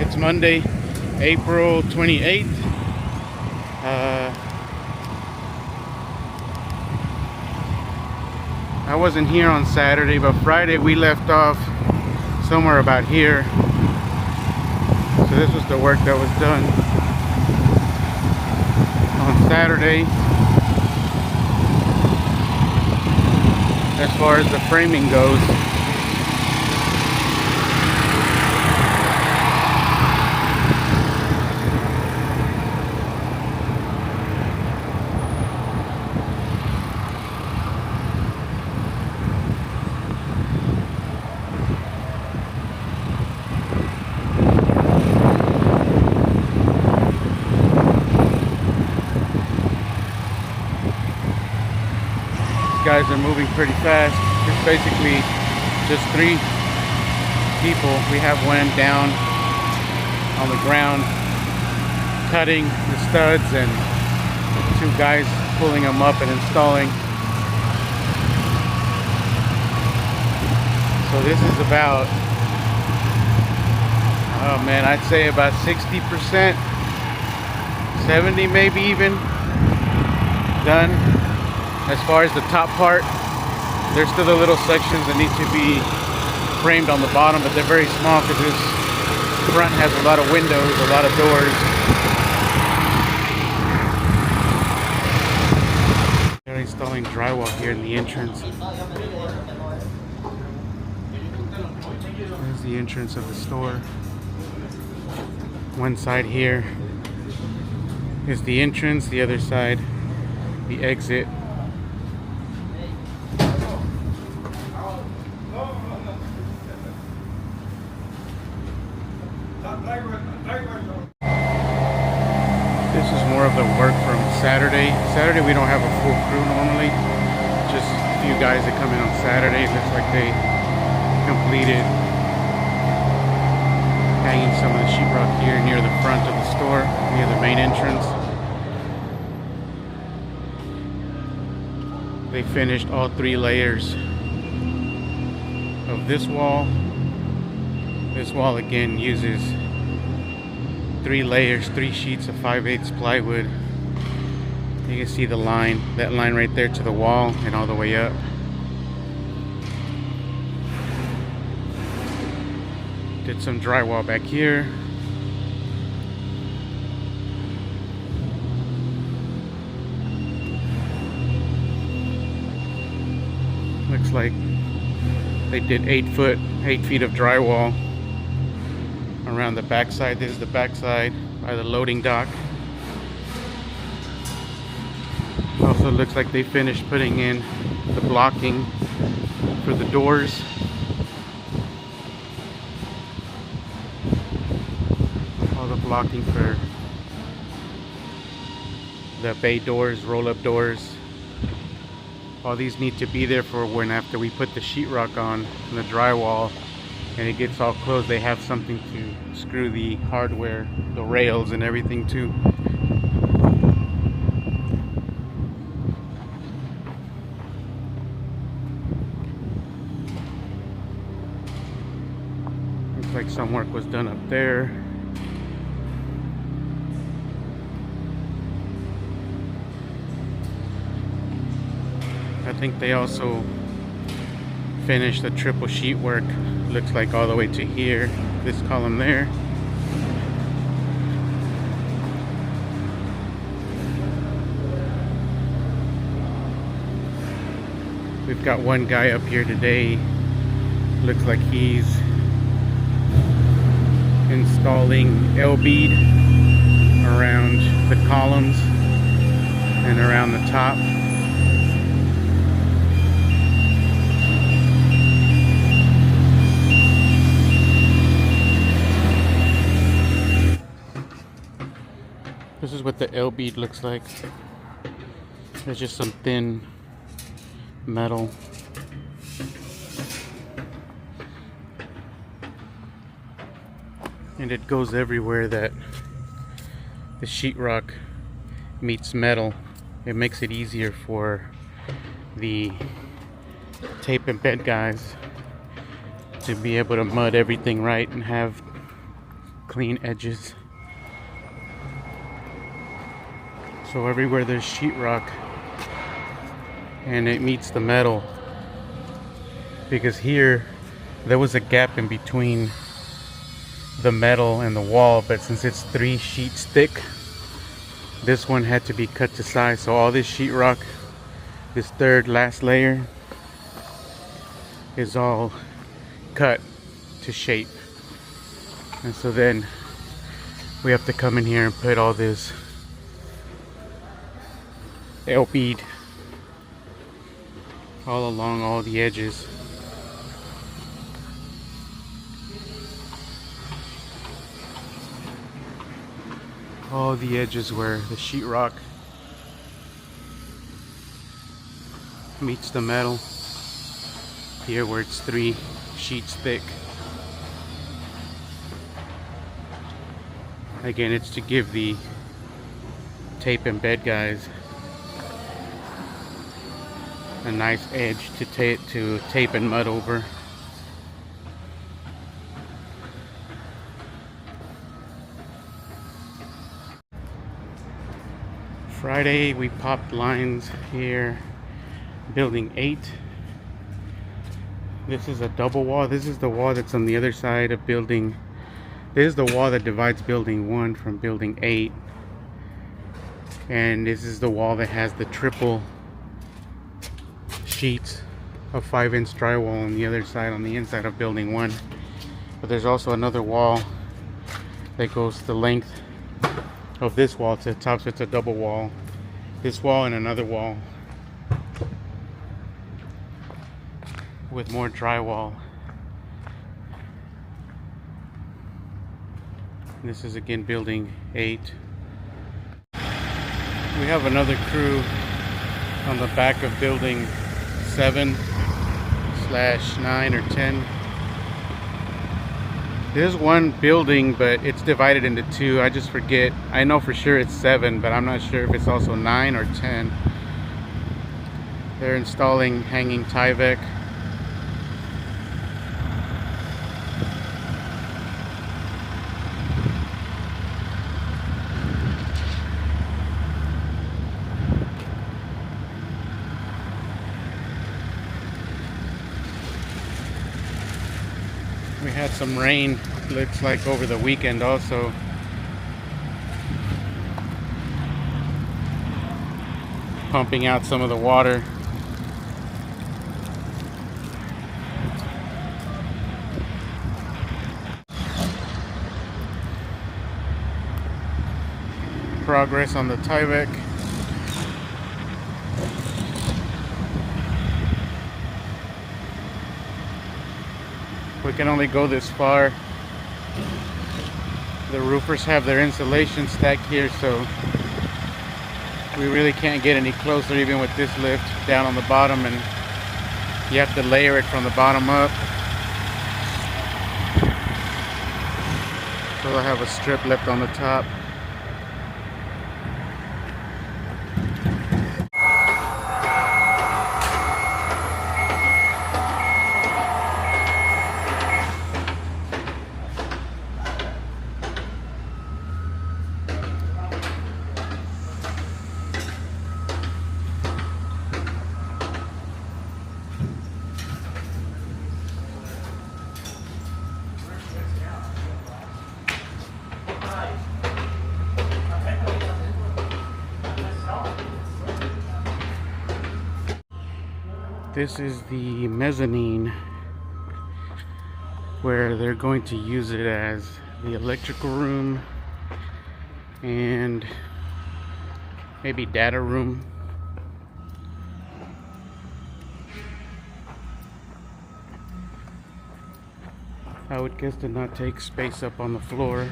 It's Monday, April 28th. I wasn't here on Saturday, but Friday we left off somewhere about here. So this was the work that was done on Saturday. As far as the framing goes. Guys are moving pretty fast. It's basically just 3 people. We have one down on the ground cutting the studs and 2 guys pulling them up and installing. So this is about, oh man, I'd say about 60%, 70 maybe even done. As far as the top part, there's still the little sections that need to be framed on the bottom, but they're very small because this front has a lot of windows, a lot of doors. They're installing drywall here in the entrance. There's the entrance of the store. One side here is the entrance, the other side, the exit. This is more of the work from Saturday. Saturday we don't have a full crew normally. Just a few guys that come in on Saturday. It looks like they completed hanging some of the sheetrock here near the front of the store, near the main entrance. They finished all 3 layers of this wall. This wall again uses 3 layers, 3 sheets of 5/8 plywood. You can see the line, that line right there to the wall and all the way up. Did some drywall back here. Looks like they did 8 feet of drywall around the backside. This is the backside by the loading dock. Also looks like they finished putting in the blocking for the doors. All the blocking for the bay doors, roll-up doors. All these need to be there for when after we put the sheetrock on and the drywall and it gets all closed, they have something to screw the hardware, the rails and everything to. Looks like some work was done up there. I think they also finished the triple sheet work. Looks like all the way to here, this column there. We've got one guy up here today. Looks like he's installing L-bead around the columns and around the top. This is what the L-bead looks like. There's just some thin metal. And it goes everywhere that the sheetrock meets metal. It makes it easier for the tape and bed guys to be able to mud everything right and have clean edges. So everywhere there's sheetrock and it meets the metal, because here there was a gap in between the metal and the wall, but since it's 3 sheets thick, this one had to be cut to size. So all this sheetrock, this third last layer, is all cut to shape. And so then we have to come in here and put all this L bead all along all the edges. All the edges where the sheetrock meets the metal. Here where it's 3 sheets thick. Again, it's to give the tape and bed guys a nice edge to tape and mud over. Friday we popped lines here, building 8. This is a double wall. This is the wall that's on the other side of building. This is the wall that divides building 1 from building 8. And this is the wall that has the triple sheets of 5-inch drywall on the other side, on the inside of building 1. But there's also another wall that goes the length of this wall to the top, so it's a double wall. This wall and another wall with more drywall. This is again building 8. We have another crew on the back of building 7/9 or 10. There's one building, but it's divided into 2. I just forget. I know for sure it's 7, but I'm not sure if it's also 9 or 10. They're installing hanging Tyvek. We had some rain, looks like over the weekend also. Pumping out some of the water. Progress on the Tyvek. We can only go this far. The roofers have their insulation stacked here, so we really can't get any closer even with this lift down on the bottom, and you have to layer it from the bottom up. So they'll have a strip left on the top. This is the mezzanine where they're going to use it as the electrical room and maybe data room. I would guess to not take space up on the floor.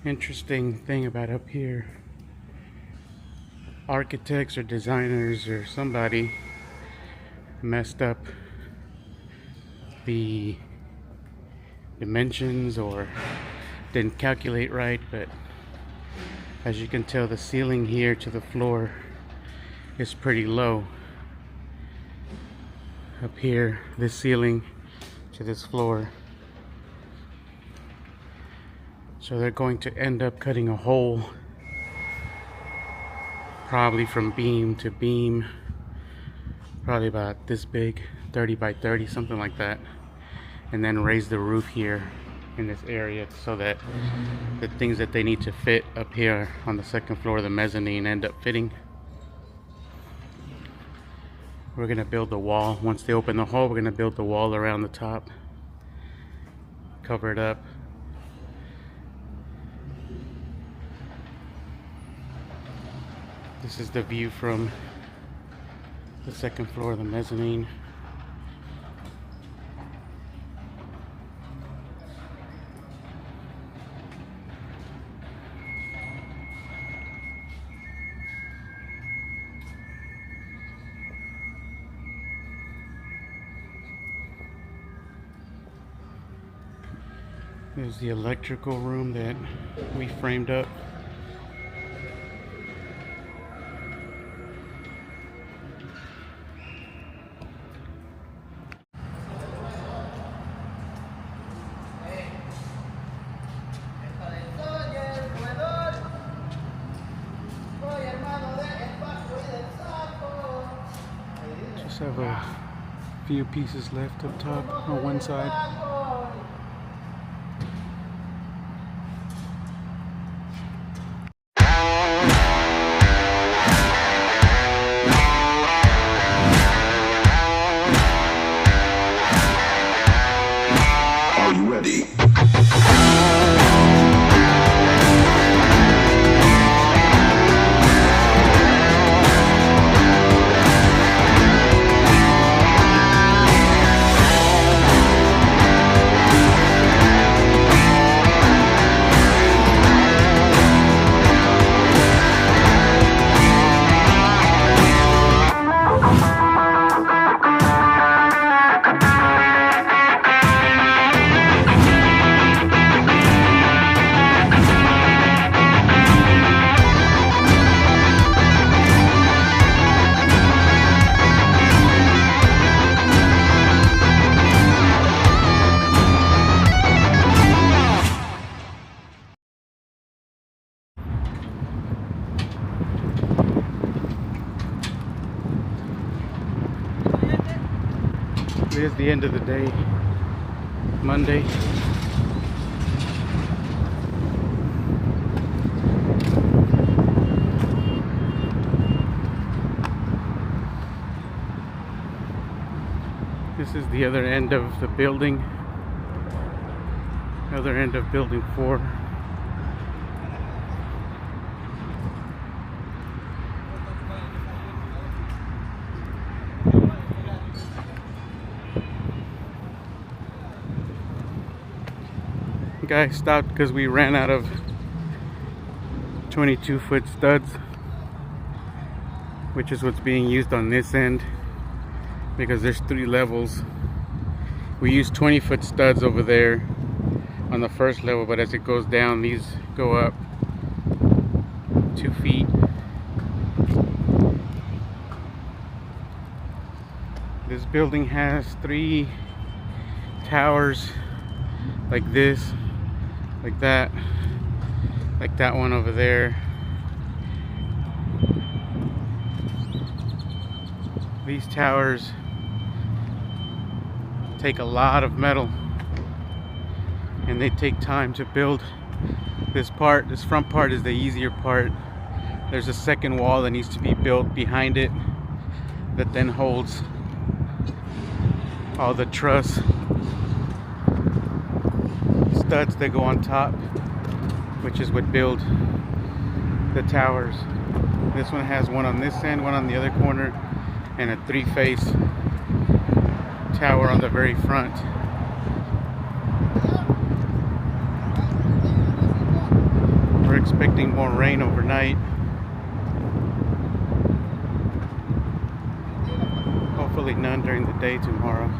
Interesting thing about up here, architects or designers or somebody messed up the dimensions or didn't calculate right, but as you can tell, the ceiling here to the floor is pretty low. Up here, this ceiling to this floor. So they're going to end up cutting a hole, probably from beam to beam, probably about this big, 30 by 30, something like that, and then raise the roof here in this area so that the things that they need to fit up here on the second floor of the mezzanine end up fitting. We're gonna build the wall. Once they open the hole, we're gonna build the wall around the top, cover it up. This is the view from the second floor of the mezzanine. There's the electrical room that we framed up. Just have a few pieces left up top on one side. Are you ready? It is the end of the day, Monday. This is the other end of the building, other end of building 4. Guy stopped because we ran out of 22-foot studs, which is what's being used on this end, because there's 3 levels. We use 20-foot studs over there on the first level, but as it goes down, these go up 2 feet. This building has 3 towers like this, like that one over there. These towers take a lot of metal, and they take time to build. This front part is the easier part. There's a second wall that needs to be built behind it that then holds all the truss studs that go on top, which is what build the towers. This one has one on this end, one on the other corner, and a 3-face tower on the very front. expecting more rain overnight. Hopefully none during the day tomorrow.